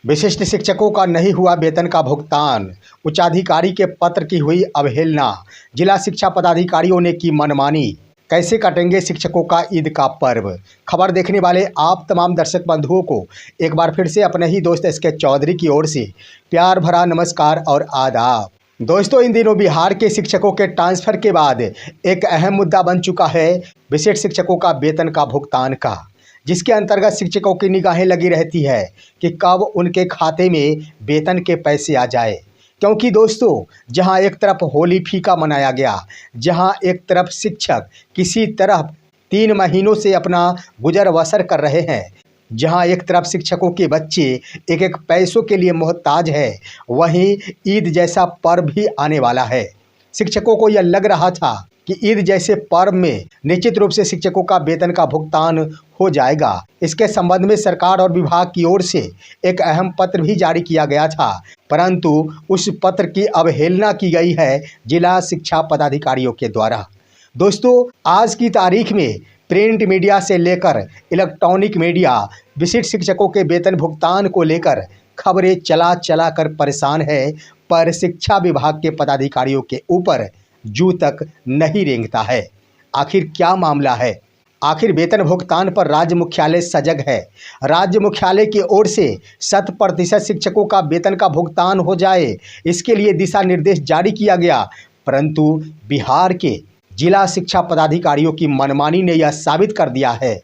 विशिष्ट शिक्षकों का नहीं हुआ वेतन का भुगतान, उच्चाधिकारी के पत्र की हुई अवहेलना, जिला शिक्षा पदाधिकारियों ने की मनमानी। कैसे कटेंगे शिक्षकों का ईद का पर्व? खबर देखने वाले आप तमाम दर्शक बंधुओं को एक बार फिर से अपने ही दोस्त एसके चौधरी की ओर से प्यार भरा नमस्कार और आदाब। दोस्तों, इन दिनों बिहार के शिक्षकों के ट्रांसफर के बाद एक अहम मुद्दा बन चुका है विशिष्ट शिक्षकों का वेतन का भुगतान का, जिसके अंतर्गत शिक्षकों की निगाहें लगी रहती है कि कब उनके खाते में वेतन के पैसे आ जाए। क्योंकि दोस्तों, जहां एक तरफ होली फीका मनाया गया, जहां एक तरफ शिक्षक किसी तरह 3 महीनों से अपना गुजर बसर कर रहे हैं, जहां एक तरफ शिक्षकों के बच्चे एक एक पैसों के लिए मोहताज है, वहीं ईद जैसा पर्व भी आने वाला है। शिक्षकों को यह लग रहा था कि ईद जैसे पर्व में निश्चित रूप से शिक्षकों का वेतन का भुगतान हो जाएगा। इसके संबंध में सरकार और विभाग की ओर से एक अहम पत्र भी जारी किया गया था, परंतु उस पत्र की अवहेलना की गई है जिला शिक्षा पदाधिकारियों के द्वारा। दोस्तों, आज की तारीख में प्रिंट मीडिया से लेकर इलेक्ट्रॉनिक मीडिया विशिष्ट शिक्षकों के वेतन भुगतान को लेकर खबरें चला कर परेशान है, पर शिक्षा विभाग के पदाधिकारियों के ऊपर जू तक नहीं रेंगता है। आखिर क्या मामला है? आखिर वेतन भुगतान पर राज्य मुख्यालय सजग है। राज्य मुख्यालय की ओर से 100% शिक्षकों का वेतन का भुगतान हो जाए, इसके लिए दिशा निर्देश जारी किया गया, परंतु बिहार के जिला शिक्षा पदाधिकारियों की मनमानी ने यह साबित कर दिया है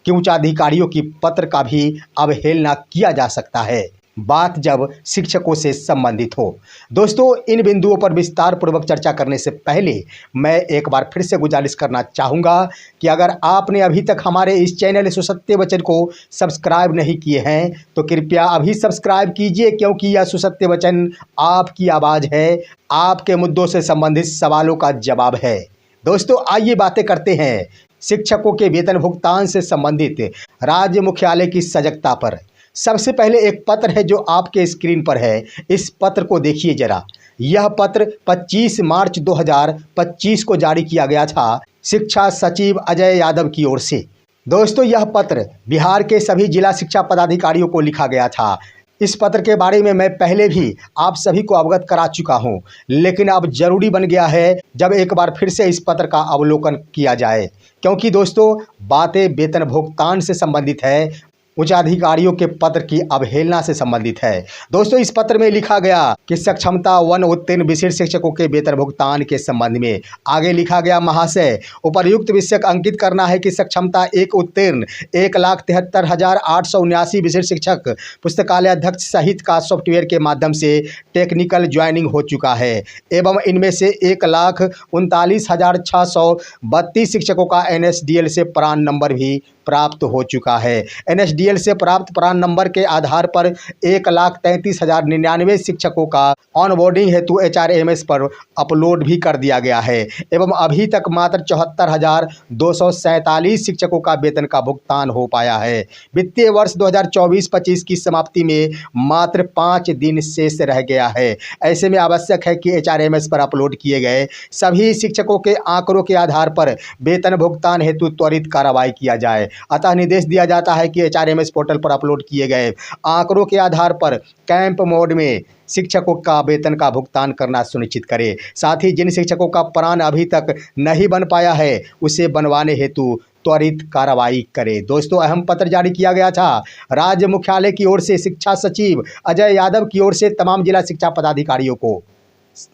कि उच्चाधिकारियों की पत्र का भी अवहेलना किया जा सकता है, बात जब शिक्षकों से संबंधित हो। दोस्तों, इन बिंदुओं पर विस्तार पूर्वक चर्चा करने से पहले मैं एक बार फिर से गुजारिश करना चाहूँगा कि अगर आपने अभी तक हमारे इस चैनल सुसत्य वचन को सब्सक्राइब नहीं किए हैं तो कृपया अभी सब्सक्राइब कीजिए, क्योंकि यह सुसत्य वचन आपकी आवाज़ है, आपके मुद्दों से संबंधित सवालों का जवाब है। दोस्तों, आइए बातें करते हैं शिक्षकों के वेतन भुगतान से संबंधित राज्य मुख्यालय की सजगता पर। सबसे पहले एक पत्र है जो आपके स्क्रीन पर है, इस पत्र को देखिए जरा। यह पत्र 25 मार्च 2025 को जारी किया गया था शिक्षा सचिव अजय यादव की ओर से। दोस्तों, यह पत्र बिहार के सभी जिला शिक्षा पदाधिकारियों को लिखा गया था। इस पत्र के बारे में मैं पहले भी आप सभी को अवगत करा चुका हूं, लेकिन अब जरूरी बन गया है जब एक बार फिर से इस पत्र का अवलोकन किया जाए, क्योंकि दोस्तों बातें वेतन भुगतान से संबंधित है, उच्चाधिकारियों के पत्र की अवहेलना से संबंधित है। दोस्तों, इस पत्र में लिखा गया कि सक्षमता 1 उत्तीर्ण विशिष्ट शिक्षकों के वेतन भुगतान के संबंध में आगे लिखा गया, महाशय उपर्युक्त विषय अंकित करना है कि सक्षमता 1 उत्तीर्ण 1,73,879 विशिष्ट शिक्षक पुस्तकालय अध्यक्ष सहित का सॉफ्टवेयर के माध्यम से टेक्निकल ज्वाइनिंग हो चुका है एवं इनमें से 1,39,632 शिक्षकों का NSDL से प्रान नंबर भी प्राप्त हो चुका है। NSDL से प्राप्त प्रान नंबर के आधार पर 1,33,099 शिक्षकों का ऑनबोर्डिंग हेतु HRMS पर अपलोड भी कर दिया गया है एवं अभी तक मात्र 74,247 शिक्षकों का वेतन का भुगतान हो पाया है। वित्तीय वर्ष 2024-25 की समाप्ति में मात्र 5 दिन शेष रह गया है। ऐसे में आवश्यक है कि HRMS पर अपलोड किए गए सभी शिक्षकों के आंकड़ों के आधार पर वेतन भुगतान हेतु त्वरित कार्रवाई किया जाए। अतः निर्देश दिया जाता है कि HRMS पोर्टल पर अपलोड किए गए आंकड़ों के आधार पर कैंप मोड में शिक्षकों का वेतन का भुगतान करना सुनिश्चित करें। साथ ही जिन शिक्षकों का प्रान अभी तक नहीं बन पाया है, उसे बनवाने हेतु त्वरित कार्रवाई करें। दोस्तों, अहम पत्र जारी किया गया था राज्य मुख्यालय की ओर से शिक्षा सचिव अजय यादव की ओर से तमाम जिला शिक्षा पदाधिकारियों को।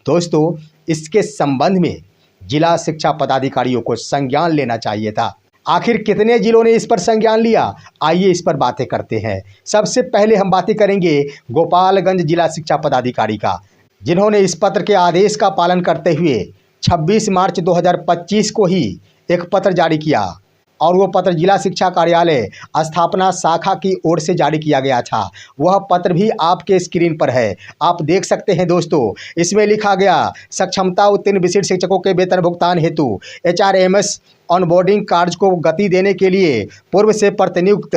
दोस्तों, इसके संबंध में जिला शिक्षा पदाधिकारियों को संज्ञान लेना चाहिए था। आखिर कितने जिलों ने इस पर संज्ञान लिया? आइए इस पर बातें करते हैं। सबसे पहले हम बातें करेंगे गोपालगंज जिला शिक्षा पदाधिकारी का, जिन्होंने इस पत्र के आदेश का पालन करते हुए 26 मार्च 2025 को ही एक पत्र जारी किया और वो पत्र जिला शिक्षा कार्यालय स्थापना शाखा की ओर से जारी किया गया था। वह पत्र भी आपके स्क्रीन पर है, आप देख सकते हैं। दोस्तों, इसमें लिखा गया, सक्षमता उत्तीर्ण विशिष्ट शिक्षकों के वेतन भुगतान हेतु HRMS ऑनबोर्डिंग कार्य को गति देने के लिए पूर्व से प्रतिनियुक्त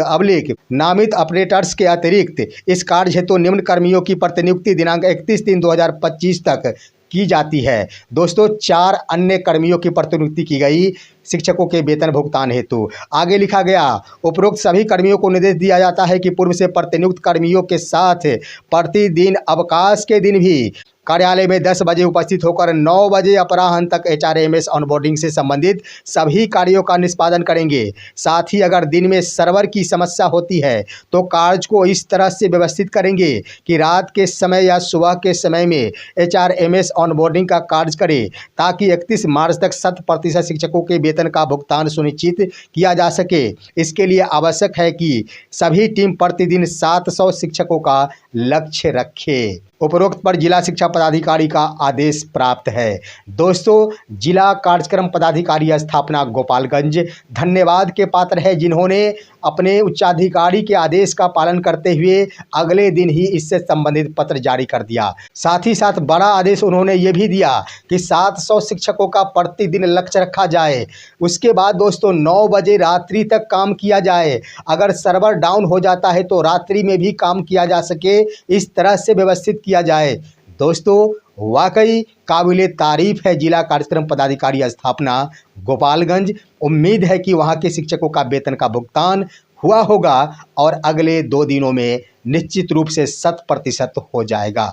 नामित ऑपरेटर्स के अतिरिक्त इस कार्य हेतु निम्न कर्मियों की प्रतिनियुक्ति दिनांक 31/3/2025 तक की जाती है। दोस्तों 4 अन्य कर्मियों की प्रतिनियुक्ति की गई शिक्षकों के वेतन भुगतान हेतु। आगे लिखा गया, उपरोक्त सभी कर्मियों को निर्देश दिया जाता है कि पूर्व से प्रतिनियुक्त कर्मियों के साथ प्रतिदिन अवकाश के दिन भी कार्यालय में 10 बजे उपस्थित होकर 9 बजे अपराह्न तक HRMS ऑनबोर्डिंग से संबंधित सभी कार्यों का निष्पादन करेंगे। साथ ही अगर दिन में सर्वर की समस्या होती है तो कार्य को इस तरह से व्यवस्थित करेंगे कि रात के समय या सुबह के समय में HRMS ऑनबोर्डिंग का कार्य करे, ताकि 31 मार्च तक 100% शिक्षकों के वेतन का भुगतान सुनिश्चित किया जा सके। इसके लिए आवश्यक है कि सभी टीम प्रतिदिन 700 शिक्षकों का लक्ष्य रखे। उपरोक्त पर जिला शिक्षा पदाधिकारी का आदेश प्राप्त है। दोस्तों जिला कार्यक्रम पदाधिकारी स्थापना गोपालगंज धन्यवाद के पात्र है, जिन्होंने अपने उच्चाधिकारी के आदेश का पालन करते हुए अगले दिन ही इससे संबंधित पत्र जारी कर दिया। साथ ही साथ बड़ा आदेश उन्होंने ये भी दिया कि 700 शिक्षकों का प्रतिदिन लक्ष्य रखा जाए। उसके बाद दोस्तों 9 बजे रात्रि तक काम किया जाए। अगर सर्वर डाउन हो जाता है तो रात्रि में भी काम किया जा सके, इस तरह से व्यवस्थित किया जाए। दोस्तों वाकई काबिले तारीफ है जिला कार्यक्रम पदाधिकारी स्थापना गोपालगंज। उम्मीद है कि वहां के शिक्षकों का वेतन का भुगतान हुआ होगा और अगले 2 दिनों में निश्चित रूप से 100% हो जाएगा।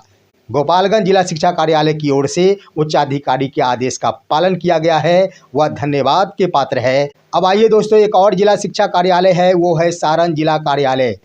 गोपालगंज जिला शिक्षा कार्यालय की ओर से उच्चाधिकारी के आदेश का पालन किया गया है, वह धन्यवाद के पात्र है। अब आइए दोस्तों एक और जिला शिक्षा कार्यालय है, वो है सारण जिला कार्यालय।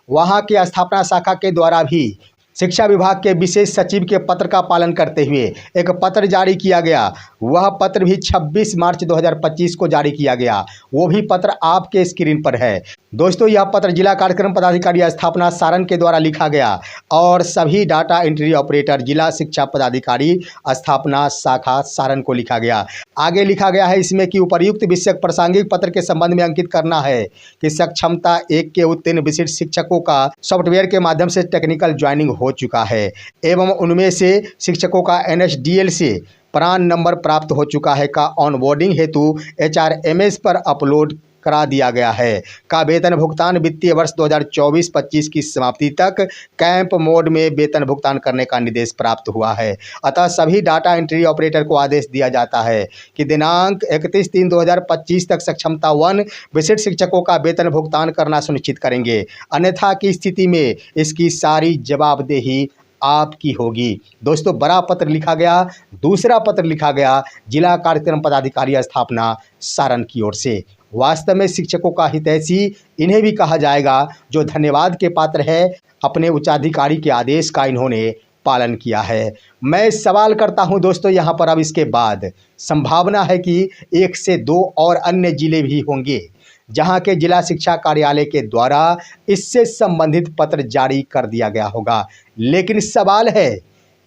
वहाँ के स्थापना शाखा के द्वारा भी शिक्षा विभाग के विशेष सचिव के पत्र का पालन करते हुए एक पत्र जारी किया गया। वह पत्र भी 26 मार्च 2025 को जारी किया गया। वो भी पत्र आपके स्क्रीन पर है। दोस्तों यह पत्र जिला कार्यक्रम पदाधिकारी स्थापना सारण के द्वारा लिखा गया और सभी डाटा एंट्री ऑपरेटर जिला शिक्षा पदाधिकारी स्थापना शाखा सारण को लिखा गया। आगे लिखा गया है इसमें कि उपर्युक्त विषयक प्रासंगिक पत्र के संबंध में अंकित करना है कि सक्षमता 1 के उत्तीर्ण विशिष्ट शिक्षकों का सॉफ्टवेयर के माध्यम से टेक्निकल ज्वाइनिंग हो चुका है एवं उनमें से शिक्षकों का NSDL से प्रान नंबर प्राप्त हो चुका है का ऑनबोर्डिंग हेतु HRMS पर अपलोड करा दिया गया है का वेतन भुगतान वित्तीय वर्ष 2024-25 की समाप्ति तक कैंप मोड में वेतन भुगतान करने का निर्देश प्राप्त हुआ है। अतः सभी डाटा एंट्री ऑपरेटर को आदेश दिया जाता है कि दिनांक 31/3/2025 तक सक्षमता 1 विशिष्ट शिक्षकों का वेतन भुगतान करना सुनिश्चित करेंगे, अन्यथा की स्थिति में इसकी सारी जवाबदेही आपकी होगी। दोस्तों बड़ा पत्र लिखा गया, दूसरा पत्र लिखा गया जिला कार्यक्रम पदाधिकारी स्थापना सारण की ओर से। वास्तव में शिक्षकों का हितैषी इन्हें भी कहा जाएगा जो धन्यवाद के पात्र है। अपने उच्चाधिकारी के आदेश का इन्होंने पालन किया है। मैं सवाल करता हूं दोस्तों यहाँ पर अब इसके बाद संभावना है कि 1 से 2 और अन्य जिले भी होंगे जहां के जिला शिक्षा कार्यालय के द्वारा इससे संबंधित पत्र जारी कर दिया गया होगा। लेकिन सवाल है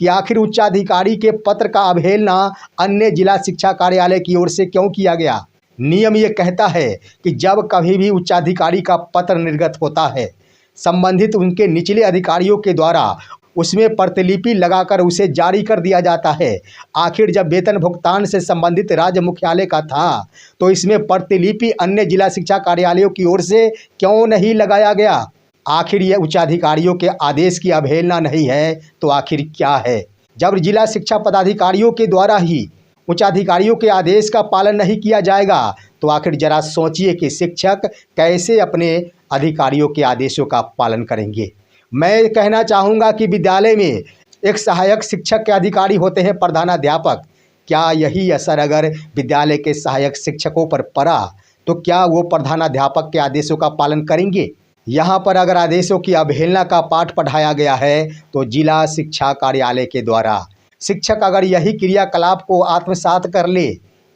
कि आखिर उच्चाधिकारी के पत्र का अवहेलना अन्य जिला शिक्षा कार्यालय की ओर से क्यों किया गया। नियम ये कहता है कि जब कभी भी उच्चाधिकारी का पत्र निर्गत होता है, संबंधित उनके निचले अधिकारियों के द्वारा उसमें प्रतिलिपि लगाकर उसे जारी कर दिया जाता है। आखिर जब वेतन भुगतान से संबंधित राज्य मुख्यालय का था तो इसमें प्रतिलिपि अन्य जिला शिक्षा कार्यालयों की ओर से क्यों नहीं लगाया गया। आखिर ये उच्चाधिकारियों के आदेश की अवहेलना नहीं है तो आखिर क्या है। जब जिला शिक्षा पदाधिकारियों के द्वारा ही उच्चाधिकारियों के आदेश का पालन नहीं किया जाएगा तो आखिर जरा सोचिए कि शिक्षक कैसे अपने अधिकारियों के आदेशों का पालन करेंगे। मैं कहना चाहूँगा कि विद्यालय में एक सहायक शिक्षक के अधिकारी होते हैं प्रधानाध्यापक। क्या यही असर अगर विद्यालय के सहायक शिक्षकों पर पड़ा तो क्या वो प्रधानाध्यापक के आदेशों का पालन करेंगे। यहाँ पर अगर आदेशों की अवहेलना का पाठ पढ़ाया गया है तो जिला शिक्षा कार्यालय के द्वारा शिक्षक अगर यही क्रियाकलाप को आत्मसात कर ले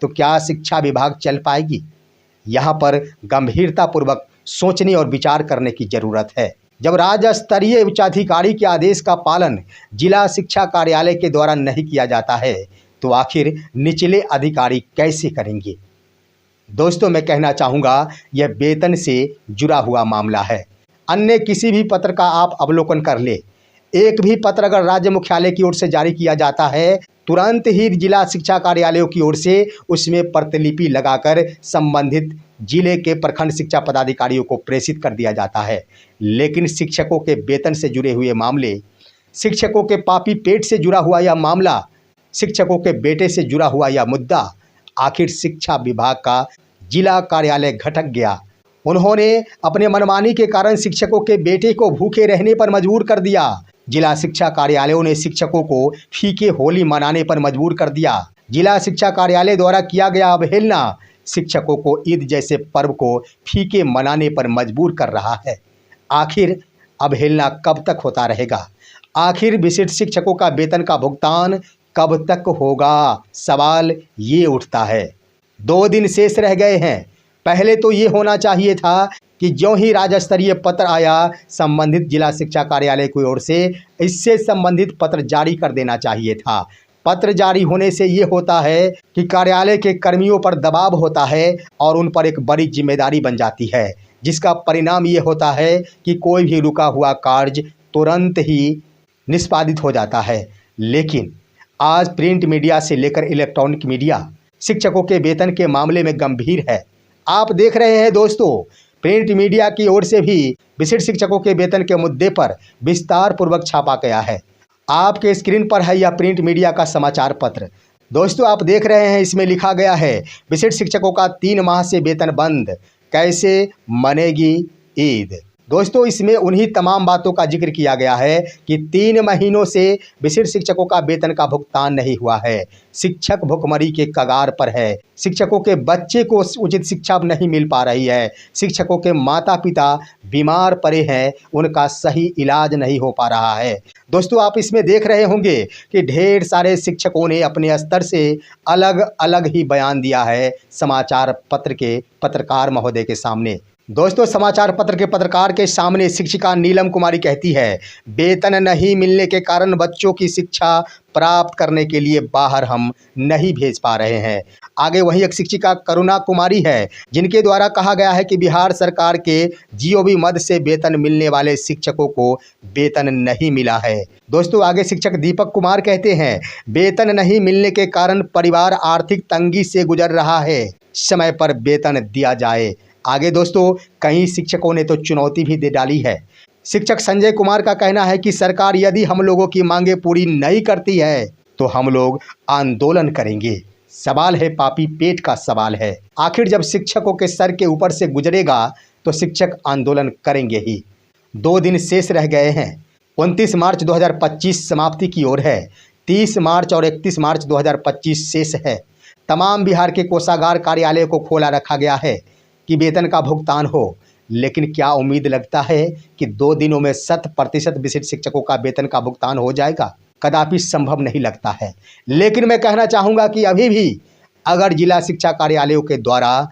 तो क्या शिक्षा विभाग चल पाएगी। यहाँ पर गंभीरतापूर्वक सोचने और विचार करने की जरूरत है। जब राज्य स्तरीय उच्चाधिकारी के आदेश का पालन जिला शिक्षा कार्यालय के द्वारा नहीं किया जाता है तो आखिर निचले अधिकारी कैसे करेंगे। दोस्तों मैं कहना चाहूँगा यह वेतन से जुड़ा हुआ मामला है। अन्य किसी भी पत्र का आप अवलोकन कर ले, एक भी पत्र अगर राज्य मुख्यालय की ओर से जारी किया जाता है तुरंत ही जिला शिक्षा कार्यालयों की ओर से उसमें प्रतिलिपि लगाकर संबंधित जिले के प्रखंड शिक्षा पदाधिकारियों को प्रेषित कर दिया जाता है। लेकिन शिक्षकों के वेतन से जुड़े हुए मामले, शिक्षकों के पापी पेट से जुड़ा हुआ यह मामला शिक्षकों के बेटे से जुड़ा हुआ यह मुद्दा आखिर शिक्षा विभाग का जिला कार्यालय घटक गया। उन्होंने अपने मनमानी के कारण शिक्षकों के बेटे को भूखे रहने पर मजबूर कर दिया। जिला शिक्षा कार्यालयों ने शिक्षकों को फीके होली मनाने पर मजबूर कर दिया। जिला शिक्षा कार्यालय द्वारा किया गया अवहेलना शिक्षकों को ईद जैसे पर्व को फीके मनाने पर मजबूर कर रहा है। आखिर अवहेलना कब तक होता रहेगा? आखिर विशिष्ट शिक्षकों का वेतन का भुगतान कब तक होगा? सवाल ये उठता है। 2 दिन शेष रह गए हैं। पहले तो ये होना चाहिए था कि ज्यों ही राज्य स्तरीय पत्र आया, संबंधित जिला शिक्षा कार्यालय की ओर से इससे संबंधित पत्र जारी कर देना चाहिए था। पत्र जारी होने से ये होता है कि कार्यालय के कर्मियों पर दबाव होता है और उन पर एक बड़ी जिम्मेदारी बन जाती है, जिसका परिणाम ये होता है कि कोई भी रुका हुआ कार्य तुरंत ही निष्पादित हो जाता है। लेकिन आज प्रिंट मीडिया से लेकर इलेक्ट्रॉनिक मीडिया शिक्षकों के वेतन के मामले में गंभीर है। आप देख रहे हैं दोस्तों, प्रिंट मीडिया की ओर से भी विशिष्ट शिक्षकों के वेतन के मुद्दे पर विस्तार पूर्वक छापा गया है। आपके स्क्रीन पर है यह प्रिंट मीडिया का समाचार पत्र। दोस्तों आप देख रहे हैं, इसमें लिखा गया है विशिष्ट शिक्षकों का 3 माह से वेतन बंद, कैसे मनेगी ईद। दोस्तों इसमें उन्हीं तमाम बातों का जिक्र किया गया है कि 3 महीनों से विशिष्ट शिक्षकों का वेतन का भुगतान नहीं हुआ है। शिक्षक भुखमरी के कगार पर है। शिक्षकों के बच्चे को उचित शिक्षा नहीं मिल पा रही है। शिक्षकों के माता पिता बीमार पड़े हैं, उनका सही इलाज नहीं हो पा रहा है। दोस्तों आप इसमें देख रहे होंगे कि ढेर सारे शिक्षकों ने अपने स्तर से अलग अलग ही बयान दिया है समाचार पत्र के पत्रकार महोदय के सामने। दोस्तों समाचार पत्र के पत्रकार के सामने शिक्षिका नीलम कुमारी कहती है, वेतन नहीं मिलने के कारण बच्चों की शिक्षा प्राप्त करने के लिए बाहर हम नहीं भेज पा रहे हैं। आगे वही एक शिक्षिका करुणा कुमारी है, जिनके द्वारा कहा गया है कि बिहार सरकार के जीओबी मद से वेतन मिलने वाले शिक्षकों को वेतन नहीं मिला है। दोस्तों आगे शिक्षक दीपक कुमार कहते हैं, वेतन नहीं मिलने के कारण परिवार आर्थिक तंगी से गुजर रहा है, समय पर वेतन दिया जाए। आगे दोस्तों कई शिक्षकों ने तो चुनौती भी दे डाली है। शिक्षक संजय कुमार का कहना है कि सरकार यदि हम लोगों की मांगे पूरी नहीं करती है तो हम लोग आंदोलन करेंगे। सवाल है, पापी पेट का सवाल है। आखिर जब शिक्षकों के सर के ऊपर से गुजरेगा तो शिक्षक आंदोलन करेंगे ही। 2 दिन शेष रह गए हैं। 29 मार्च 2025 समाप्ति की ओर है। 30 मार्च और 31 मार्च 2025 शेष है। तमाम बिहार के कोषागार कार्यालय को खोला रखा गया है कि वेतन का भुगतान हो, लेकिन क्या उम्मीद लगता है कि 2 दिनों में 100% विशिष्ट शिक्षकों का वेतन का भुगतान हो जाएगा? कदापि संभव नहीं लगता है। लेकिन मैं कहना चाहूँगा कि अभी भी अगर जिला शिक्षा कार्यालयों के द्वारा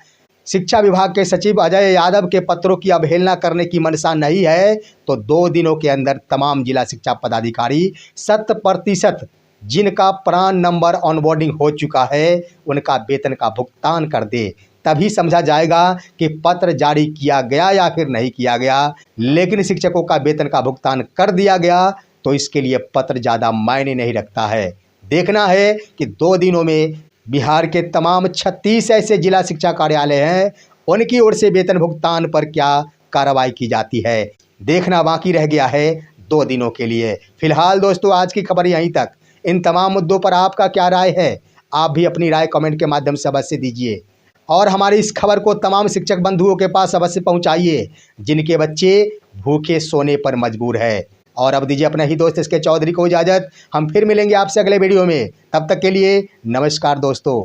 शिक्षा विभाग के सचिव अजय यादव के पत्रों की अवहेलना करने की मंशा नहीं है तो 2 दिनों के अंदर तमाम जिला शिक्षा पदाधिकारी 100% जिनका प्राण नंबर ऑनबोर्डिंग हो चुका है उनका वेतन का भुगतान कर दे। तभी समझा जाएगा कि पत्र जारी किया गया या फिर नहीं किया गया। लेकिन शिक्षकों का वेतन का भुगतान कर दिया गया तो इसके लिए पत्र ज़्यादा मायने नहीं रखता है। देखना है कि 2 दिनों में बिहार के तमाम 36 ऐसे जिला शिक्षा कार्यालय हैं, उनकी ओर से वेतन भुगतान पर क्या कार्रवाई की जाती है। देखना बाकी रह गया है 2 दिनों के लिए। फिलहाल दोस्तों आज की खबर यहीं तक। इन तमाम मुद्दों पर आपका क्या राय है? आप भी अपनी राय कमेंट के माध्यम से अवश्य दीजिए और हमारी इस खबर को तमाम शिक्षक बंधुओं के पास अवश्य पहुंचाइए जिनके बच्चे भूखे सोने पर मजबूर है। और अब दीजिए अपने ही दोस्त इसके चौधरी को इजाज़त। हम फिर मिलेंगे आपसे अगले वीडियो में। तब तक के लिए नमस्कार दोस्तों।